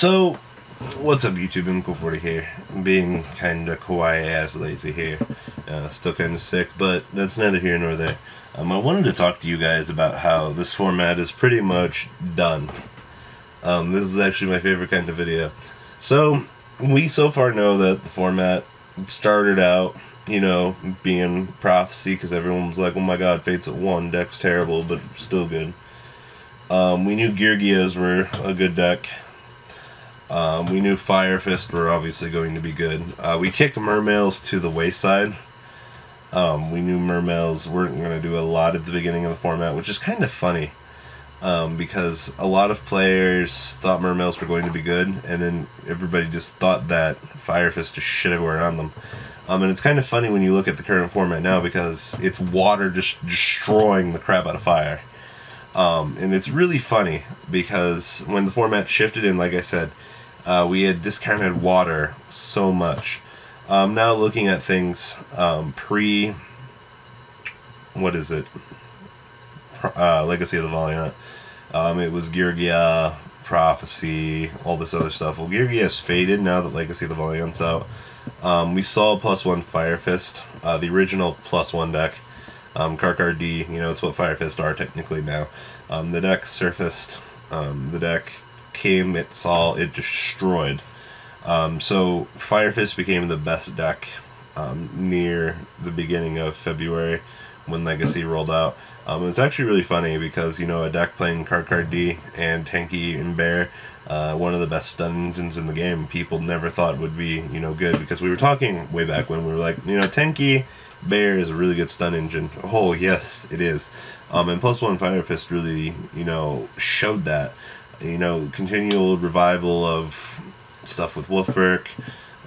So, what's up YouTube, Cool40 here, being kinda kawaii ass lazy here, still kinda sick, but that's neither here nor there. I wanted to talk to you guys about how this format is pretty much done. This is actually my favorite kind of video. So, we so far know that the format started out, you know, being prophecy, because everyone was like, oh my god, Fate's at 1, deck's terrible, but still good. We knew Yugiohs were a good deck. We knew Fire Fist were obviously going to be good. We kicked Mermails to the wayside. We knew Mermails weren't going to do a lot at the beginning of the format, which is kind of funny. Because a lot of players thought Mermails were going to be good, and then everybody just thought that Fire Fist just shit everywhere on them. And it's kind of funny when you look at the current format now, because it's water just destroying the crap out of fire. And it's really funny, because when the format shifted, and like I said, we had discounted water so much. Now looking at things pre, what is it? Legacy of the Valiant. It was Yugioh, Prophecy, all this other stuff. Well, Yugioh has faded now that Legacy of the Valiant's out. We saw +1 Fire Fist, the original +1 deck. Cardfight, you know, it's what Fire Fist are technically now. The deck surfaced, the deck came, it saw, it destroyed. So Fire Fist became the best deck near the beginning of February when Legacy rolled out. It's actually really funny because, you know, a deck playing Cardfight and Tanky and Bear, one of the best stun engines in the game, people never thought would be, you know, good, because we were talking way back when we were like, you know, Tanky Bear is a really good stun engine. Oh yes, it is. And +1 Fire Fist really, you know, showed that. You know, continual revival of stuff with Wolfberg,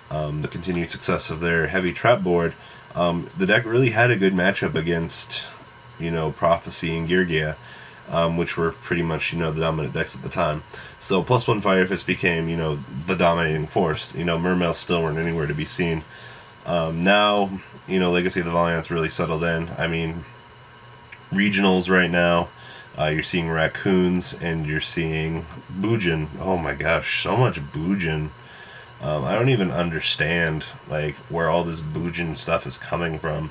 the continued success of their heavy trap board. The deck really had a good matchup against, you know, Prophecy and Yugioh, which were pretty much, you know, the dominant decks at the time. So +1 Fire Fist became, you know, the dominating force. You know, Mermails still weren't anywhere to be seen. Now, you know, Legacy of the Valiant's really settled in. I mean, regionals right now, you're seeing Raccoons and you're seeing Boojin. Oh my gosh, so much Boojin. I don't even understand, like, where all this Boojin stuff is coming from.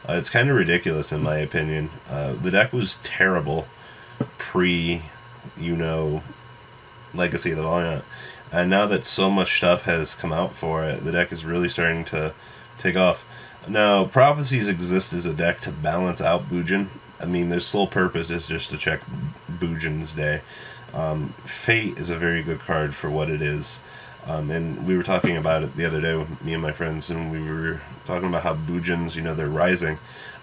It's kind of ridiculous in my opinion. The deck was terrible pre, you know, Legacy of the Valiant. And now that so much stuff has come out for it, the deck is really starting to take off. Now, Prophecies exist as a deck to balance out Boojin. I mean, their sole purpose is just to check Boojin's day. Fate is a very good card for what it is. And we were talking about it the other day with me and my friends, and we were talking about how Boojins, you know, they're rising.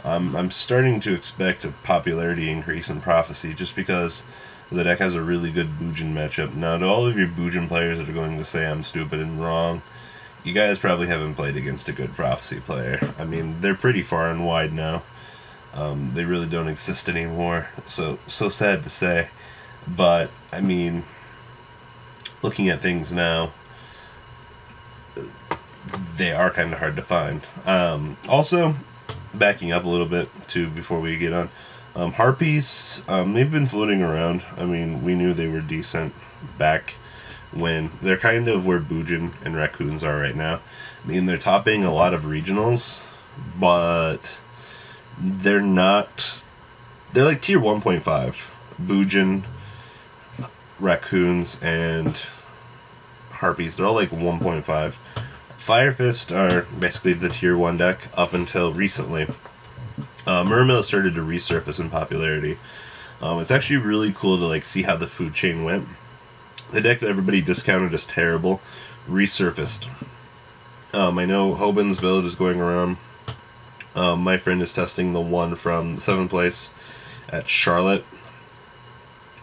I'm starting to expect a popularity increase in Prophecy just because the deck has a really good Boojin matchup. Now, to all of your Boojin players that are going to say I'm stupid and wrong, you guys probably haven't played against a good Prophecy player. I mean, they're pretty far and wide now. They really don't exist anymore. So sad to say. But, I mean, looking at things now, they are kind of hard to find. Also, backing up a little bit, too, before we get on, Harpies, they've been floating around. I mean, we knew they were decent back when they're kind of where Boojin and Raccoons are right now. I mean, they're topping a lot of regionals, but they're not, they're like tier 1.5. Boojin, Raccoons, and Harpies, they're all like 1.5. Fire Fist are basically the tier 1 deck up until recently. Mermail started to resurface in popularity. It's actually really cool to like see how the food chain went. The deck that everybody discounted as terrible resurfaced. I know Hoban's build is going around. My friend is testing the one from 7th place at Charlotte.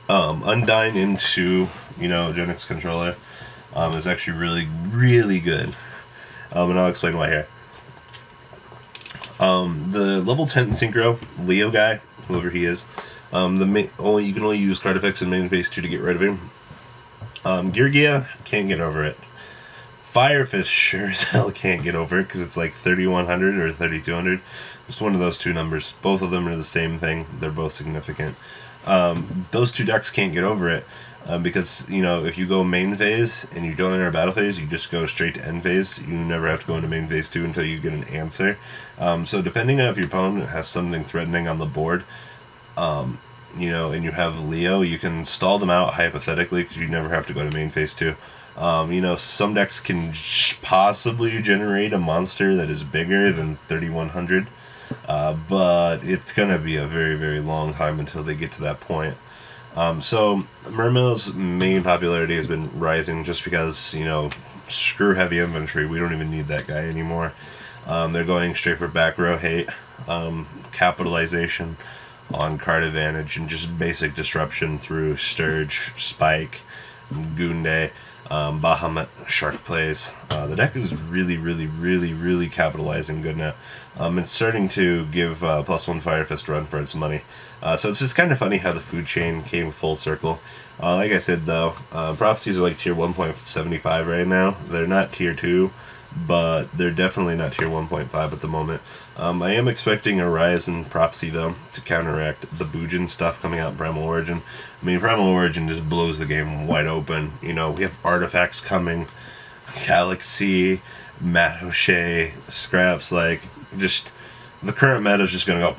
Undyne into, you know, Genix controller is actually really, really good. And I'll explain why here. The level 10 Synchro Leo guy, whoever he is, you can only use card effects in main phase 2 to get rid of him. Yugioh can't get over it. Fire Fist sure as hell can't get over it because it's like 3100 or 3200. Just one of those two numbers. Both of them are the same thing. They're both significant. Those two decks can't get over it. because, you know, if you go main phase and you don't enter a battle phase, you just go straight to end phase. You never have to go into main phase 2 until you get an answer. So depending on if your opponent has something threatening on the board, you know, and you have Leo, you can stall them out hypothetically because you never have to go to main phase 2. You know, some decks can possibly generate a monster that is bigger than 3100, but it's going to be a very, very long time until they get to that point. So Mermail's main popularity has been rising just because, you know, screw heavy infantry, we don't even need that guy anymore. They're going straight for back row hate, capitalization on card advantage, and just basic disruption through Sturge, Spike, Goonday, Bahamut, Shark plays. The deck is really capitalizing good now. It's starting to give +1 Fire Fist run for its money. So it's just kind of funny how the food chain came full circle. Like I said though, prophecies are like tier 1.75 right now. They're not tier 2, but they're definitely not tier 1.5 at the moment. I am expecting a rise in prophecy though to counteract the Boojin stuff coming out in Primal Origin. I mean, Primal Origin just blows the game wide open. You know, we have artifacts coming, Galaxy, Matt O'Shea, Scraps, like, just, the current meta is just gonna go.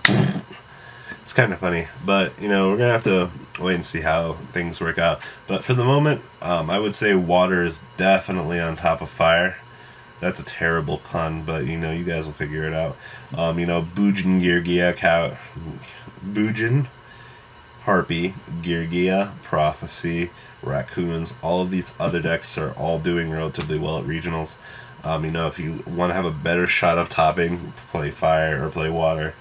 It's kind of funny, but, you know, we're gonna have to wait and see how things work out. But for the moment, I would say water is definitely on top of fire. That's a terrible pun, but, you know, you guys will figure it out. You know, Boojin, Yugioh, Boojin, Harpy, Yugioh, Prophecy, Raccoons, all of these other decks are all doing relatively well at regionals. You know, if you want to have a better shot of topping, play fire or play water.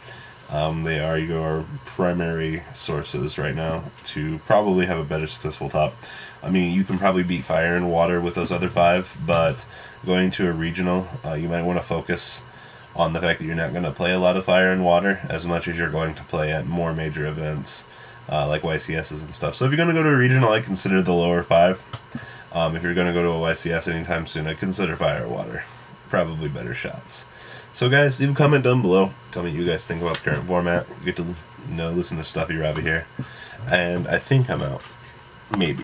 They are your primary sources right now to probably have a better successful top. I mean, you can probably beat fire and water with those other 5, but going to a regional, you might want to focus on the fact that you're not going to play a lot of fire and water as much as you're going to play at more major events like YCSs and stuff. So if you're going to go to a regional, I consider the lower 5. If you're going to go to a YCS anytime soon, I consider fire or water. Probably better shots. So guys, leave a comment down below. Tell me what you guys think about the current format. You get to, you know, listen to Stuffy Robbie here. And I think I'm out. Maybe.